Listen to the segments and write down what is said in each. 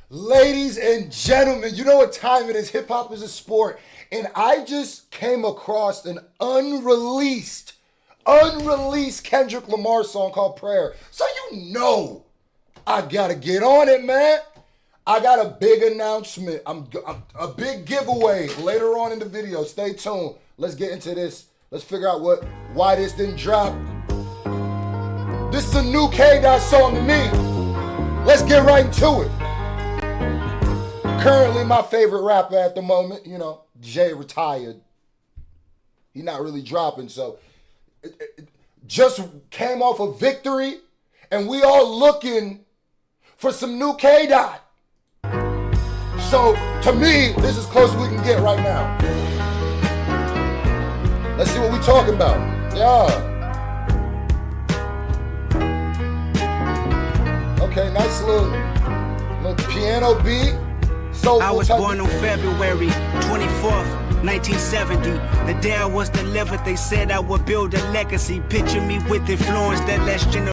Ladies and gentlemen, you know what time it is. Hip hop is a sport. And I just came across an unreleased Kendrick Lamar song called Prayer. So you know I gotta get on it, man. I got a big announcement. I'm a big giveaway later on in the video. Stay tuned. Let's get into this. Let's figure out why this didn't drop. This is a new K-Dot song to me. Let's get right into it. Currently my favorite rapper at the moment, you know, Jay retired. He's not really dropping, so it just came off a victory, and we all looking for some new K-Dot. So to me, this is as close as we can get right now. Let's see what we talking about. Yeah. Okay, nice little piano beat. I was born on February 24th, 1970. The day I was delivered, they said I would build a legacy. Picture me with influence that last generation.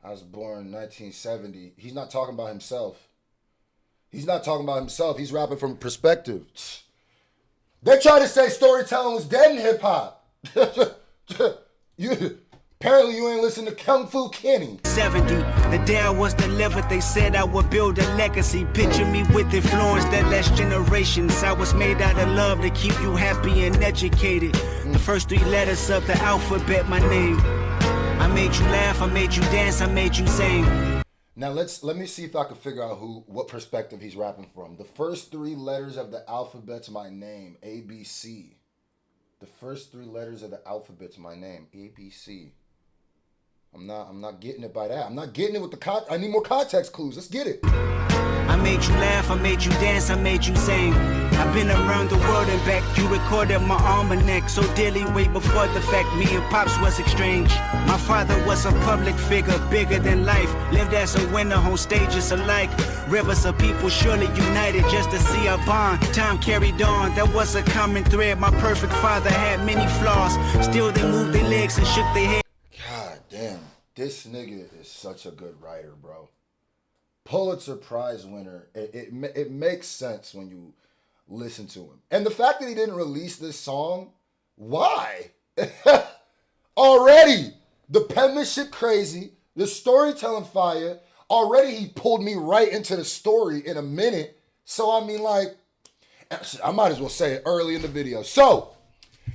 I was born in 1970. He's not talking about himself. He's not talking about himself. He's rapping from perspective. They try to say storytelling was dead in hip hop. Apparently you ain't listen to Kung Fu Kenny. 70, the day I was delivered, they said I would build a legacy. Picture me with influence that last generations. I was made out of love to keep you happy and educated. The first 3 letters of the alphabet, my name. I made you laugh, I made you dance, I made you sing. Now let me see if I can figure out what perspective he's rapping from. The first 3 letters of the alphabet's my name, ABC. The first 3 letters of the alphabet's my name, ABC. I'm not getting it by that. I'm not getting it with the I need more context clues. Let's get it. I made you laugh, I made you dance, I made you sing. I've been around the world and back. You recorded my almanac so dearly way before the fact me and Pops was estranged. My father was a public figure, bigger than life. Lived as a winner on stages alike. Rivers of people surely united just to see our bond. Time carried on, that was a common thread. My perfect father had many flaws. Still they moved their legs and shook their head. God damn, this nigga is such a good writer, bro. Pulitzer Prize winner. It makes sense when you listen to him. And the fact that he didn't release this song, why? Already, the penmanship crazy, the storytelling fire, already he pulled me right into the story in a minute. So, I mean, like, I might as well say it early in the video. So,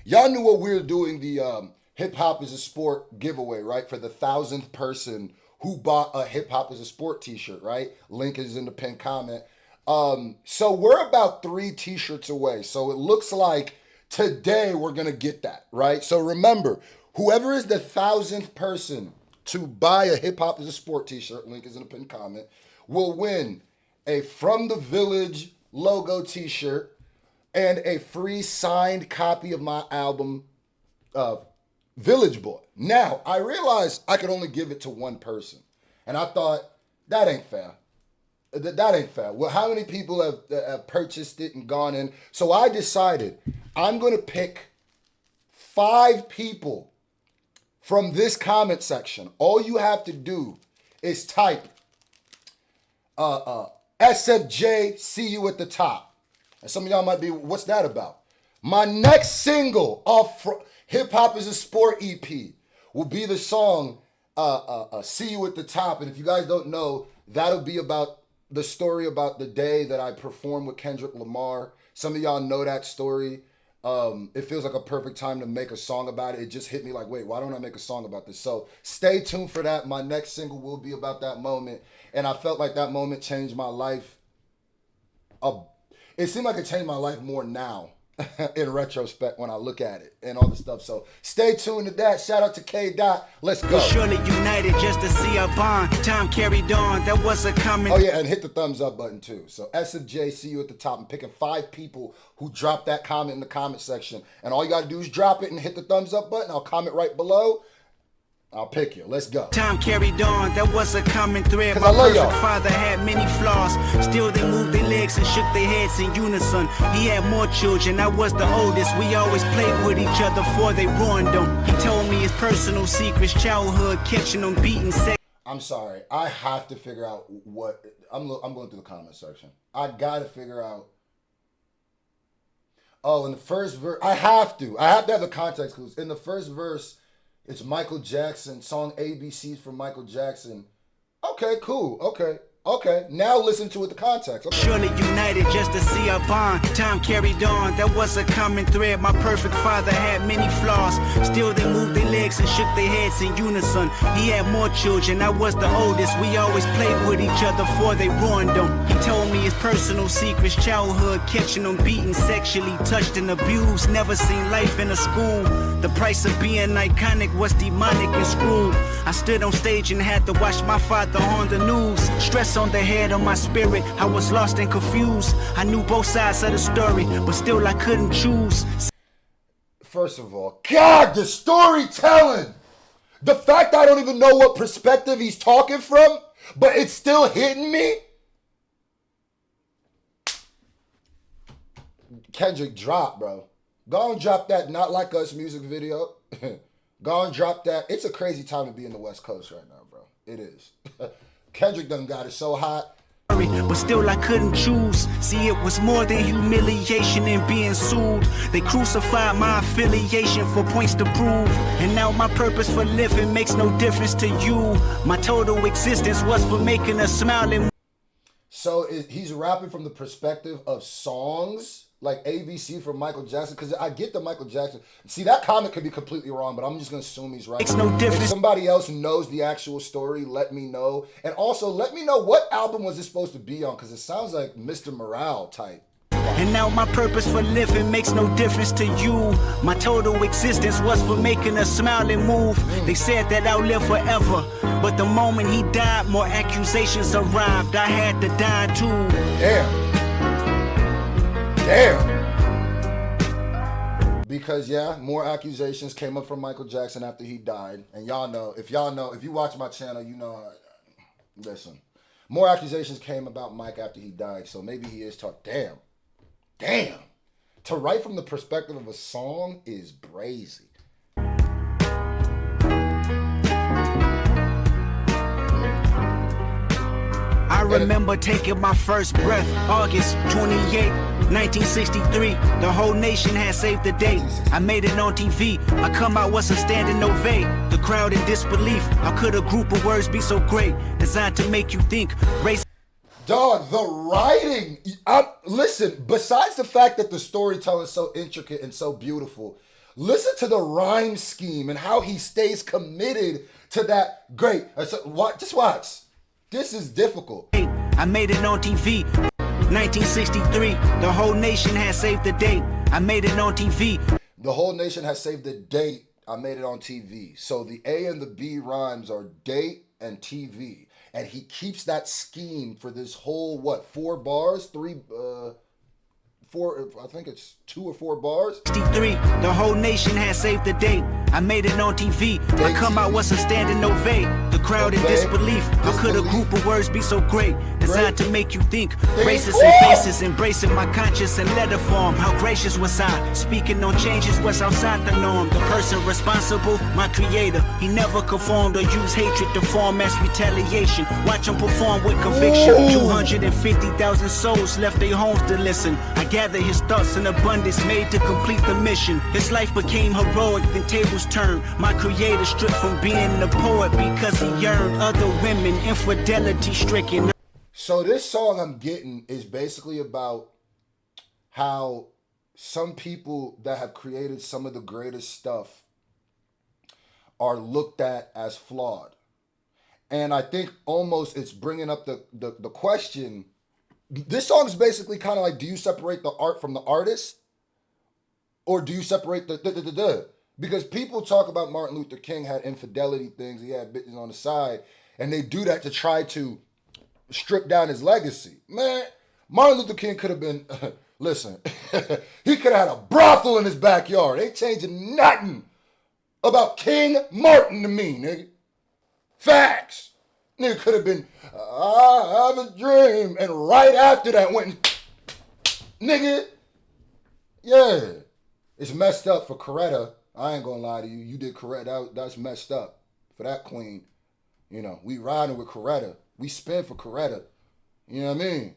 y'all knew what we were doing, the Hip Hop is a Sport giveaway, right? For the 1,000th person who bought a Hip Hop is a Sport t-shirt, right? Link is in the pinned comment. So we're about 3 t-shirts away. So it looks like today we're going to get that, right? So remember, whoever is the 1,000th person to buy a Hip Hop is a Sport t-shirt, link is in the pinned comment, will win a From the Village logo t-shirt and a free signed copy of my album, Village Boy. Now, I realized I could only give it to one person. And I thought, that ain't fair. That ain't fair. Well, how many people have purchased it and gone in? So I decided I'm going to pick 5 people from this comment section. All you have to do is type SFJ, see you at the top. And some of y'all might be, what's that about? My next single off Hip Hop is a Sport EP will be the song See You at the Top. And if you guys don't know, that'll be about the story about the day that I performed with Kendrick Lamar. Some of y'all know that story. It feels like a perfect time to make a song about it. It just hit me like, wait, why don't I make a song about this? So stay tuned for that. My next single will be about that moment. And I felt like that moment changed my life. It seemed like it changed my life more now. In retrospect when I look at it and all the stuff. So stay tuned to that. Shout out to K-Dot. Let's go. Surely united just to see our bond. Time carried on. That was a common. Oh yeah, and hit the thumbs up button too. So SFJ, see you at the top. I'm picking 5 people who dropped that comment in the comment section. And all you got to do is drop it and hit the thumbs up button. I'll comment right below. I'll pick you. Let's go. Time carried on. That was a common thread. My perfect father had many flaws. Still they moved their legs and shook their heads in unison. He had more children. I was the oldest. We always played with each other before they ruined them. He told me his personal secrets, childhood, catching them beating. I'm sorry. I have to figure out what I'm going through the comment section. I gotta figure out. Oh, in the first verse, I have to have the context clues. In the first verse, it's Michael Jackson, song ABCs from Michael Jackson. Okay, cool. Okay. Now listen to it, the context. Okay. Surely united just to see our bond. Time carried on, that was a common thread. My perfect father had many flaws. Still they moved their legs and shook their heads in unison. He had more children, I was the oldest. We always played with each other before they ruined them. He told me his personal secrets, childhood, catching them beaten sexually, touched and abused. Never seen life in a school. The price of being iconic was demonic and screwed. I stood on stage and had to watch my father on the news. Stress on the head of my spirit, I was lost and confused. I knew both sides of the story, but still I couldn't choose. First of all, God, the storytelling. The fact I don't even know what perspective he's talking from, but it's still hitting me. Kendrick, drop, bro. Go and drop that Not Like Us music video. Go and drop that. It's a crazy time to be in the West Coast right now, bro. It is. Kendrick done got it so hot. But still I couldn't choose. See, it was more than humiliation and being sued. They crucified my affiliation for points to prove. And now my purpose for living makes no difference to you. My total existence was for making us smile. And so he's rapping from the perspective of songs like ABC from Michael Jackson, because I get the Michael Jackson. See, that comment could be completely wrong, but I'm just going to assume he's right. Makes no difference. If somebody else knows the actual story, let me know. And also, let me know what album was this supposed to be on, because it sounds like Mr. Morale type. And now my purpose for living makes no difference to you. My total existence was for making us smile and move. They said that I'll live forever, but the moment he died, more accusations arrived. I had to die too. Damn. Because more accusations came up from Michael Jackson after he died. And if you watch my channel, you know, listen, more accusations came about Mike after he died. So maybe he is talking. Damn. To write from the perspective of a song is brazy. I remember taking my first breath, August 28, 1963. The whole nation had saved the day. I made it on TV. I come out, wasn't standing ovate. The crowd in disbelief. How could a group of words be so great? Designed to make you think. Race. Dog, the writing. Listen, besides the fact that the storytelling is so intricate and so beautiful, listen to the rhyme scheme and how he stays committed to that. Great. Just watch. This is difficult. I made it on TV. 1963. The whole nation has saved the date. I made it on TV. The whole nation has saved the date. I made it on TV. So the A and the B rhymes are date and TV. And he keeps that scheme for this whole, 4 bars? 4, I think it's 2 or 4 bars. 63. The whole nation has saved the date. I made it on TV. I come out, wasn't standing ovate. The crowd in disbelief. How could a group of words be so great? Designed to make you think. Races and faces, embracing my conscience and letter form. How gracious was I? Speaking on changes was outside the norm. The person responsible, my creator. He never conformed or used hatred to form as retaliation. Watch him perform with conviction. 250,000 souls left their homes to listen. I gather his thoughts in abundance made to complete the mission. His life became heroic, then tables turned. My creator stripped from being the poet because he yearned. Other women, infidelity stricken. So this song I'm getting is basically about how some people that have created some of the greatest stuff are looked at as flawed. And I think almost it's bringing up the question. This song is basically kind of like, do you separate the art from the artist? Or do you separate the? Because people talk about Martin Luther King had infidelity things. He had bitches on the side. And they do that to try to strip down his legacy. Man, Martin Luther King could have been, listen, he could have had a brothel in his backyard. Ain't changing nothing about King Martin to me, nigga. Facts. Nigga could have been, I have a dream. And right after that went, nigga, yeah. It's messed up for Coretta. I ain't gonna lie to you. You did Coretta. That's messed up for that queen. You know, we riding with Coretta. We spin for Coretta. You know what I mean?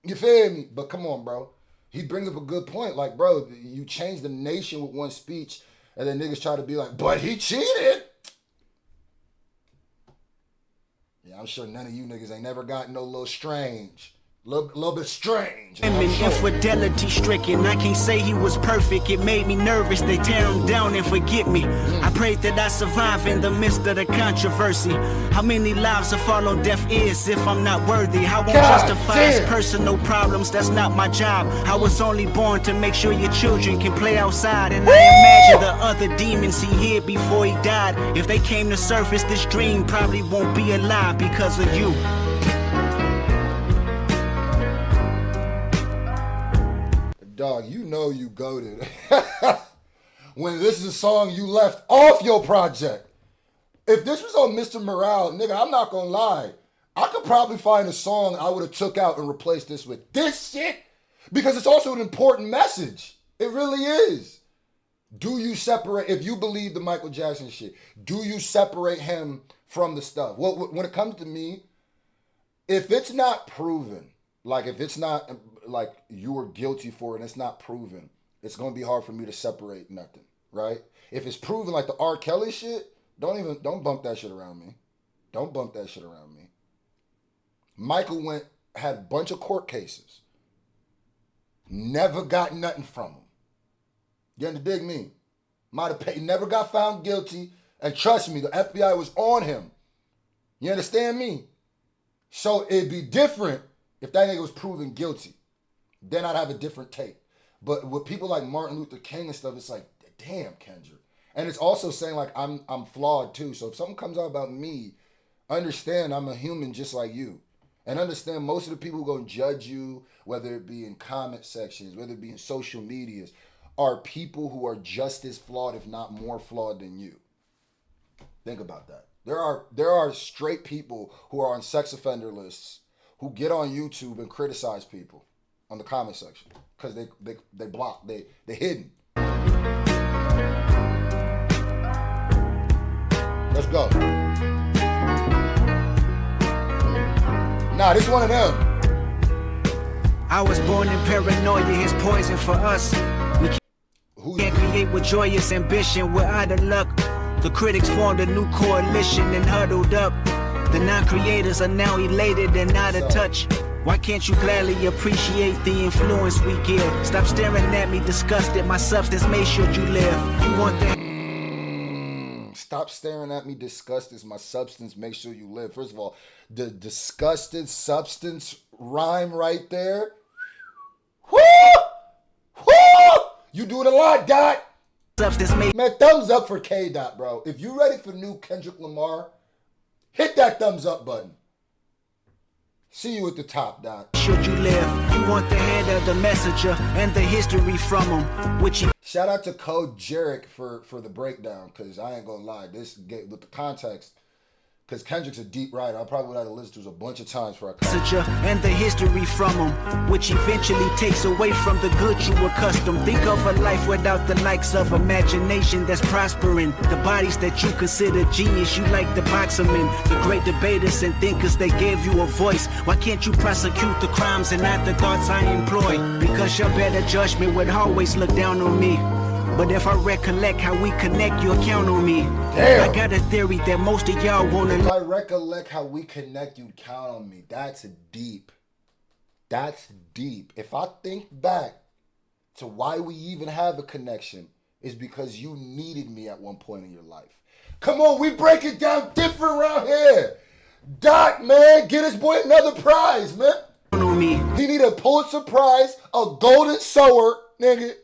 You feel me? But come on, bro. He brings up a good point. Like, bro, you change the nation with one speech, and then niggas try to be like, but he cheated. Yeah, I'm sure none of you niggas ain't never gotten no little strange. Little bit strange. Infidelity stricken. I can't say he was perfect. It made me nervous. They tear him down and forget me. I prayed that I survive in the midst of the controversy. How many lives have fallen on deaf ears if I'm not worthy? I won't justify his personal problems. That's not my job. I was only born to make sure your children can play outside. And I imagine the other demons he hid before he died. If they came to surface, this dream probably won't be alive because of you. Dog, you know you goated. When this is a song you left off your project. If this was on Mr. Morale, nigga, I'm not gonna lie. I could probably find a song I would have took out and replaced this with this shit. Because it's also an important message. It really is. Do you separate, if you believe the Michael Jackson shit, do you separate him from the stuff? Well, when it comes to me, if it's not proven, like if it's not like you were guilty for it and it's not proven, it's gonna be hard for me to separate nothing, right? If it's proven, like the R. Kelly shit, don't bump that shit around me. Don't bump that shit around me. Michael had a bunch of court cases. Never got nothing from him. You understand me? Might have paid, never got found guilty, and trust me, the FBI was on him. You understand me? So it'd be different if that nigga was proven guilty. Then I'd have a different take. But with people like Martin Luther King and stuff, it's like, damn, Kendrick. And it's also saying like I'm flawed too. So if something comes out about me, understand I'm a human just like you. And understand most of the people who are going to judge you, whether it be in comment sections, whether it be in social medias, are people who are just as flawed, if not more flawed than you. Think about that. There are straight people who are on sex offender lists who get on YouTube and criticize people on the comment section because they block, they hidden. Let's go. Nah, this one of them. I was born in paranoia, his poison for us. We can't create with joyous ambition, we're out of luck. The critics formed a new coalition and huddled up. The non-creators are now elated and out of touch. Why can't you gladly appreciate the influence we give? Stop staring at me disgusted, my substance made sure you live. You want that? Stop staring at me disgusted, my substance make sure you live. First of all, the disgusted substance rhyme right there. Woo! Woo! You do it a lot, Dot. Man, thumbs up for K Dot, bro. If you ready for new Kendrick Lamar, hit that thumbs up button. See you at the top, Dot. Should you live? You want the hand of the messenger and the history from him, which he... Shout out to Code Jarek for the breakdown, because I ain't gonna lie, this get with the context, because Kendrick's a deep writer. I probably would have to listen to this a bunch of times for a messenger and the history from him, which eventually takes away from the good you accustomed. Think of a life without the likes of imagination that's prospering. The bodies that you consider genius, you like the boxer men, the great debaters and thinkers that gave you a voice. Why can't you prosecute the crimes and not the thoughts I employ? Because your better judgment would always look down on me. But if I recollect how we connect, you'll count on me. Damn. I got a theory that most of y'all wanna... If I recollect how we connect, you'd count on me. That's deep. That's deep. If I think back to why we even have a connection, it's because you needed me at one point in your life. Come on, we break it down different around here. Doc, man, get his boy another prize, man. He need a Pulitzer Prize, a Golden Sower, nigga.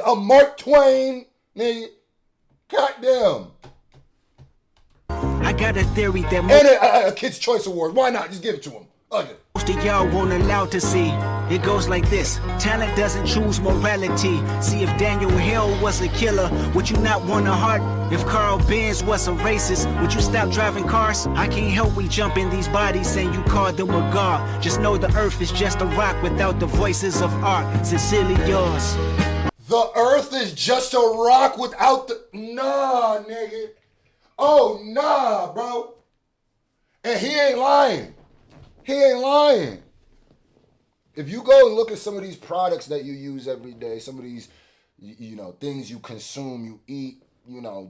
A Mark Twain, nigga. Goddamn. I got a theory that... And a Kid's Choice Award. Why not? Just give it to him. Okay. Most of y'all won't allow to see. It goes like this. Talent doesn't choose morality. See, if Daniel Hill was a killer, would you not want a heart? If Carl Benz was a racist, would you stop driving cars? I can't help we jump in these bodies and you call them a god. Just know the earth is just a rock without the voices of art. Sincerely yours. The earth is just a rock without the... Nah, nigga. Oh, nah, bro. And he ain't lying. He ain't lying. If you go and look at some of these products that you use every day, some of these, things you consume, you eat,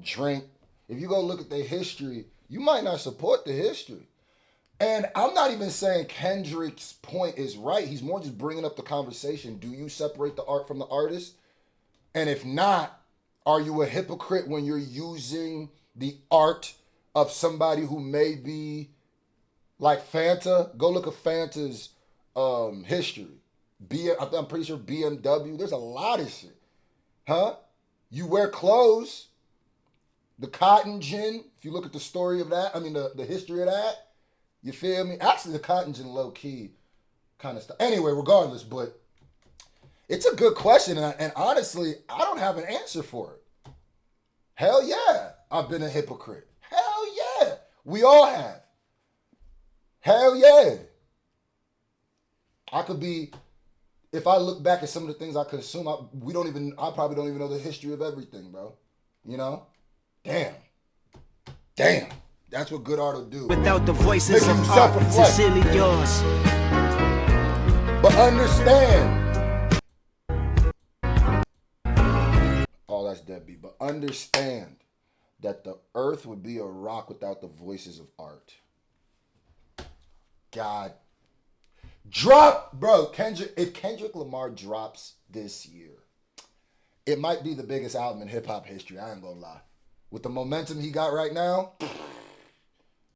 drink, if you go look at their history, you might not support the history. And I'm not even saying Kendrick's point is right. He's more just bringing up the conversation. Do you separate the art from the artist? And if not, are you a hypocrite when you're using the art of somebody who may be like Fanta? Go look at Fanta's history. I'm pretty sure BMW. There's a lot of shit. Huh? You wear clothes. The cotton gin, if you look at the story of that, the history of that, you feel me? Actually, the cotton gin low key kind of stuff. Anyway, regardless, but it's a good question. And honestly, I don't have an answer for it. Hell yeah, I've been a hypocrite. Hell yeah, we all have. Hell yeah. I could be, if I look back at some of the things I consume, I probably don't even know the history of everything, bro. Damn. That's what good art will do. Without the voices of art, sincerely yours. But understand. Oh, that's deadbeat. But understand that the earth would be a rock without the voices of art. God. Bro, if Kendrick Lamar drops this year, it might be the biggest album in hip-hop history. I ain't gonna lie. With the momentum he got right now,